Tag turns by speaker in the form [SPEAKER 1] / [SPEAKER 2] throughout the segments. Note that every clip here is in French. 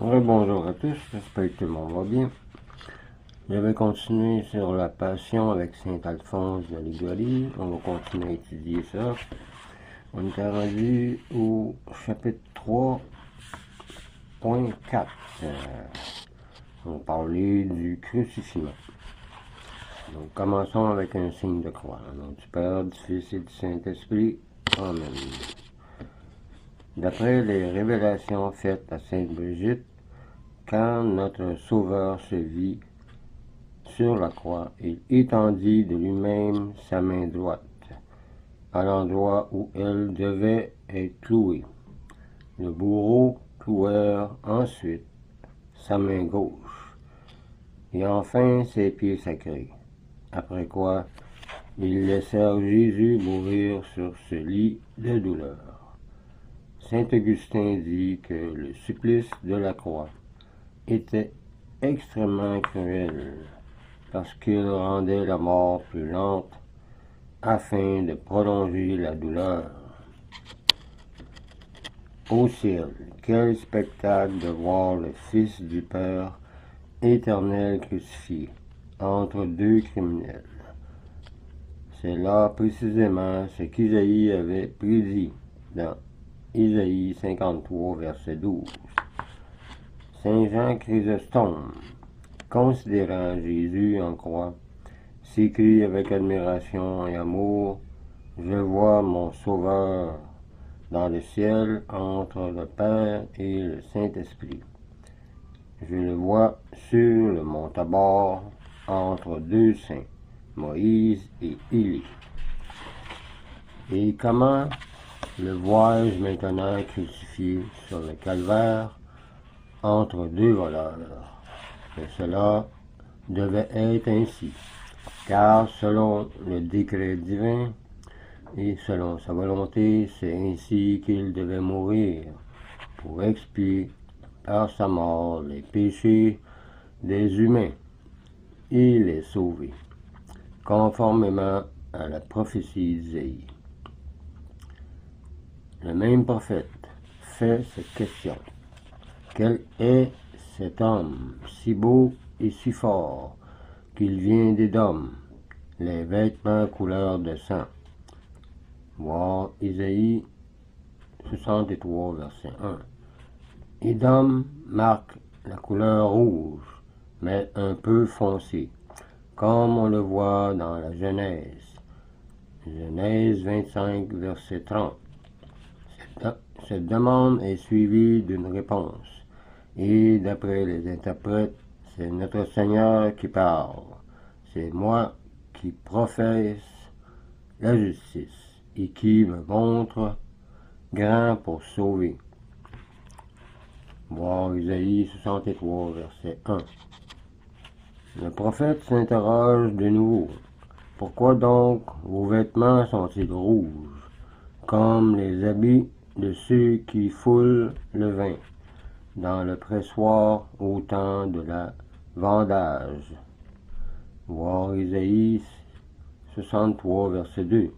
[SPEAKER 1] Bonjour à tous, j'espère que tout le monde va bien. Je vais continuer sur la passion avec saint Alphonse de Liguori. On va continuer à étudier ça. On est rendu au chapitre 3.4. On va parler du crucifixion. Donc commençons avec un signe de croix. Au nom du Père, du Fils et du Saint-Esprit. Amen. D'après les révélations faites à sainte Brigitte, quand notre Sauveur se vit sur la croix, il étendit de lui-même sa main droite à l'endroit où elle devait être clouée. Le bourreau clouèrent ensuite sa main gauche et enfin ses pieds sacrés, après quoi ils laissèrent Jésus mourir sur ce lit de douleur. Saint Augustin dit que le supplice de la croix était extrêmement cruel parce qu'il rendait la mort plus lente afin de prolonger la douleur. Au ciel, quel spectacle de voir le Fils du Père éternel crucifié entre deux criminels. C'est là précisément ce qu'Isaïe avait prédit dans Isaïe 53, verset 12. Saint Jean Chrysostome, considérant Jésus en croix, s'écrie avec admiration et amour: je vois mon Sauveur dans le ciel entre le Père et le Saint-Esprit. Je le vois sur le mont Tabor entre deux saints, Moïse et Élie. Et comment le vois-je maintenant crucifié sur le calvaire entre deux voleurs? Mais cela devait être ainsi, car selon le décret divin et selon sa volonté, c'est ainsi qu'il devait mourir pour expier par sa mort les péchés des humains et les sauver, conformément à la prophétie d'Isaïe. Le même prophète fait cette question: quel est cet homme si beau et si fort qu'il vient d'Édom, les vêtements couleur de sang? Voir Isaïe 63, verset 1. Édom marque la couleur rouge, mais un peu foncée, comme on le voit dans la Genèse. Genèse 25, verset 30. Cette demande est suivie d'une réponse, et d'après les interprètes, c'est notre Seigneur qui parle. C'est moi qui professe la justice et qui me montre grand pour sauver. Voir Isaïe 63, verset 1. Le prophète s'interroge de nouveau: pourquoi donc vos vêtements sont-ils rouges, comme les habits de ceux qui foulent le vin dans le pressoir au temps de la vendage? Voir Isaïe 63, verset 2.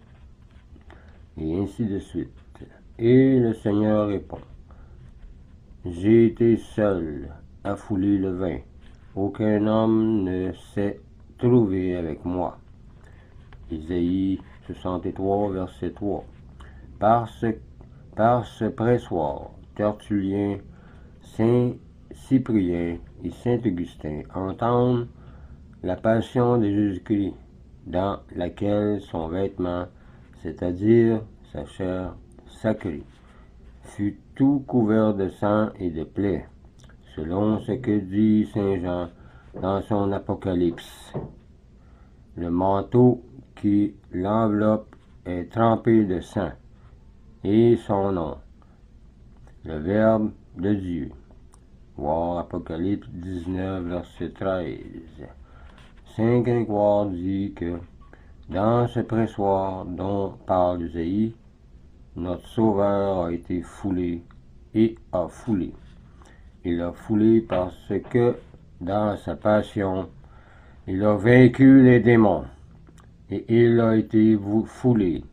[SPEAKER 1] Et ainsi de suite. Et le Seigneur répond: j'ai été seul à fouler le vin. Aucun homme ne s'est trouvé avec moi. Isaïe 63, verset 3. Par ce pressoir, Tertullien, Saint Cyprien et Saint Augustin entendent la passion de Jésus-Christ, dans laquelle son vêtement, c'est-à-dire sa chair sacrée, fut tout couvert de sang et de plaies, selon ce que dit saint Jean dans son Apocalypse. Le manteau qui l'enveloppe est trempé de sang, et son nom, le Verbe de Dieu. Voir Apocalypse 19, verset 13. Saint Grégoire dit que dans ce pressoir dont parle Isaïe, notre Sauveur a été foulé et a foulé. Il a foulé parce que, dans sa passion, il a vaincu les démons. Et il a été foulé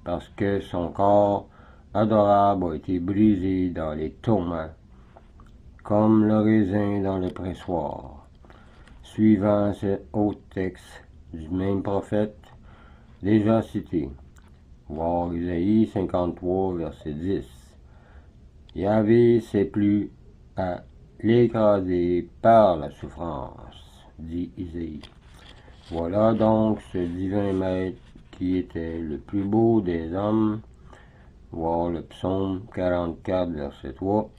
[SPEAKER 1] parce que son corps adorable a été brisé dans les tourments comme le raisin dans le pressoir. Suivant ce haut texte du même prophète, déjà cité, voir Isaïe 53, verset 10. Yahvé s'est plu à l'écraser par la souffrance, dit Isaïe. Voilà donc ce divin maître qui était le plus beau des hommes, voir le psaume 44, verset 3.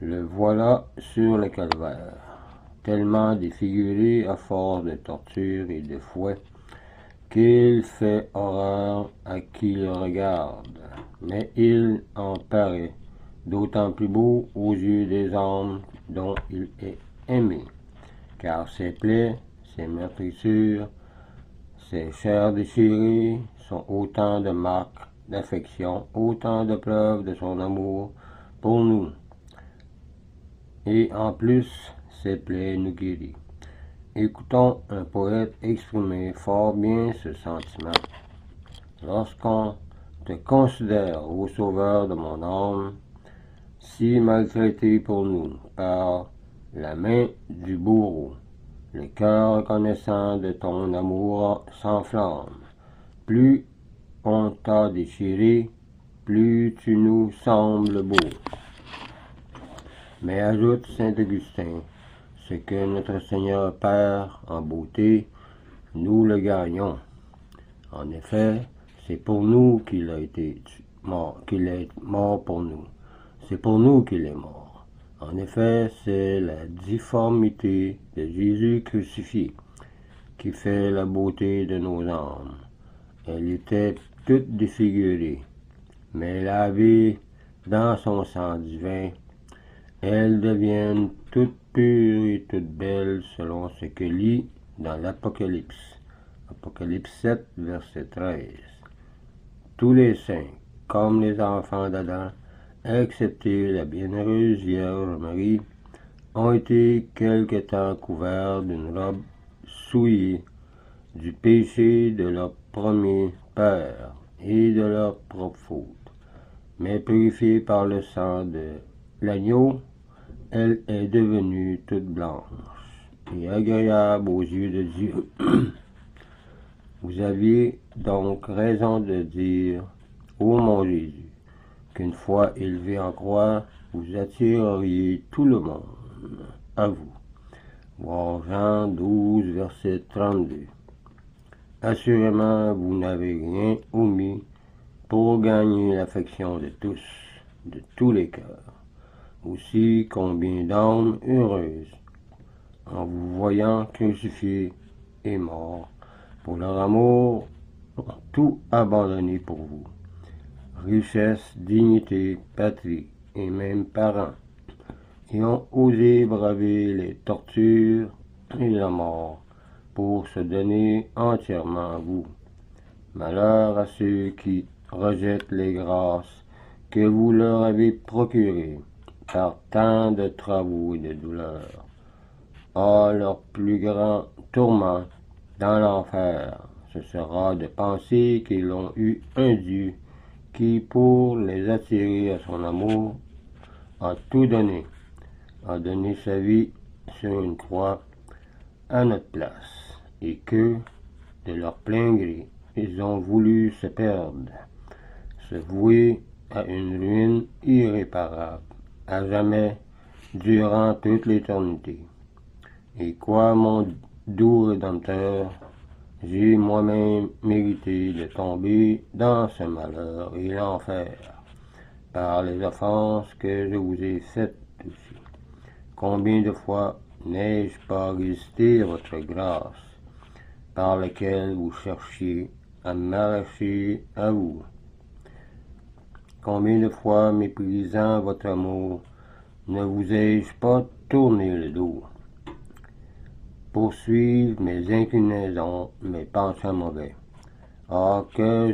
[SPEAKER 1] Le voilà sur le calvaire, tellement défiguré à force de torture et de fouet, qu'il fait horreur à qui le regarde, mais il en paraît d'autant plus beau aux yeux des hommes dont il est aimé, car ses plaies, ses meurtrissures, ses chairs déchirées sont autant de marques d'affection, autant de preuves de son amour pour nous. Et en plus, ses plaies nous guérissent. Écoutons un poète exprimer fort bien ce sentiment. Lorsqu'on te considère, ô sauveur de mon âme, si maltraité pour nous par la main du bourreau, le cœur reconnaissant de ton amour s'enflamme. Plus on t'a déchiré, plus tu nous sembles beau. Mais ajoute saint Augustin, ce que notre Seigneur perd en beauté, nous le gagnons. En effet, c'est pour nous qu'il a été mort, qu'il est mort pour nous. C'est pour nous qu'il est mort. En effet, c'est la difformité de Jésus crucifié qui fait la beauté de nos âmes. Elle était toute défigurée, mais lavée dans son sang divin, elles deviennent toutes pures et toutes belles selon ce que lit dans l'Apocalypse. Apocalypse 7, verset 13. Tous les saints, comme les enfants d'Adam, excepté la bienheureuse Vierge Marie, ont été quelque temps couverts d'une robe souillée du péché de leur premier père et de leur propre faute, mais purifiée par le sang de l'agneau, elle est devenue toute blanche et agréable aux yeux de Dieu. Vous aviez donc raison de dire, ô mon Jésus, qu'une fois élevé en croix, vous attireriez tout le monde à vous. Voir Jean 12, verset 32. Assurément, vous n'avez rien omis pour gagner l'affection de tous les cœurs. Aussi, combien d'âmes heureuses, en vous voyant crucifiés et morts, pour leur amour, ont tout abandonné pour vous. Richesse, dignité, patrie et même parents, et ont osé braver les tortures et la mort pour se donner entièrement à vous. Malheur à ceux qui rejettent les grâces que vous leur avez procurées par tant de travaux et de douleurs. Ah, leur plus grand tourment dans l'enfer, ce sera de penser qu'ils ont eu un Dieu qui, pour les attirer à son amour, a tout donné, a donné sa vie sur une croix à notre place, et que, de leur plein gré, ils ont voulu se perdre, se vouer à une ruine irréparable, à jamais, durant toute l'éternité. Et quoi, mon doux Rédempteur, j'ai moi-même mérité de tomber dans ce malheur et l'enfer, par les offenses que je vous ai faites aussi. Combien de fois n'ai-je pas résisté à votre grâce, par laquelle vous cherchiez à m'arracher à vous? Combien de fois, méprisant votre amour, ne vous ai-je pas tourné le dos? Poursuivre mes inclinaisons, mes penchants mauvais. Ah, que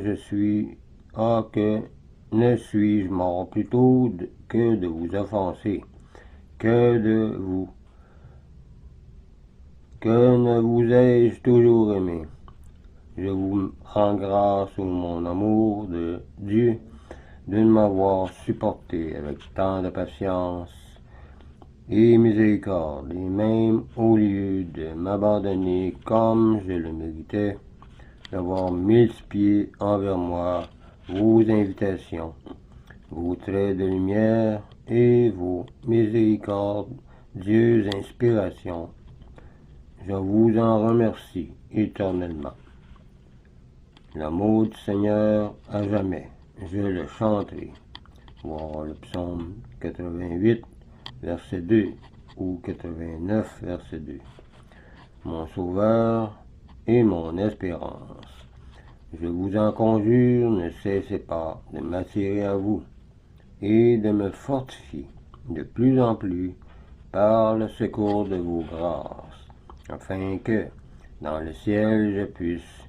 [SPEAKER 1] ne suis-je mort plutôt que de vous offenser, que ne vous ai-je toujours aimé? Je vous rends grâce au mon amour de Dieu de m'avoir supporté avec tant de patience et miséricorde, et même au lieu de m'abandonner comme je le méritais, d'avoir multiplié envers moi vos invitations, vos traits de lumière et vos miséricordieuses inspirations. Je vous en remercie éternellement. L'amour du Seigneur à jamais, je le chanterai. Voir le psaume 88, verset 2, ou 89, verset 2. Mon Sauveur et mon espérance. Je vous en conjure, ne cessez pas de m'attirer à vous et de me fortifier de plus en plus par le secours de vos grâces, afin que, dans le ciel, je puisse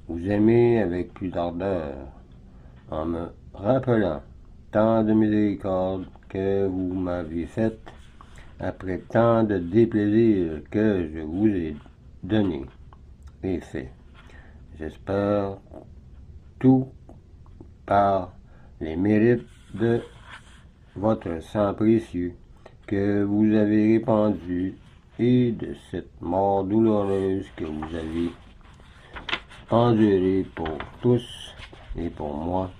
[SPEAKER 1] vous aimer avec plus d'ardeur, en me rappelant tant de miséricorde que vous m'avez faite, après tant de déplaisirs que je vous ai donnés et fait. J'espère tout par les mérites de votre sang précieux que vous avez répandu et de cette mort douloureuse que vous avez endurée pour tous et pour moi.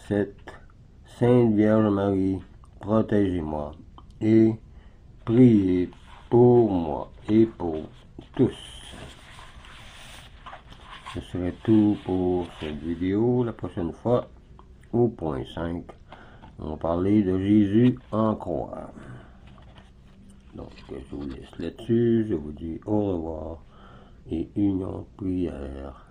[SPEAKER 1] Cette Sainte Vierge Marie, protégez-moi et priez pour moi et pour tous. Ce serait tout pour cette vidéo. La prochaine fois, au point 5, on va parler de Jésus en croix. Donc, je vous laisse là-dessus. Je vous dis au revoir et union de prière.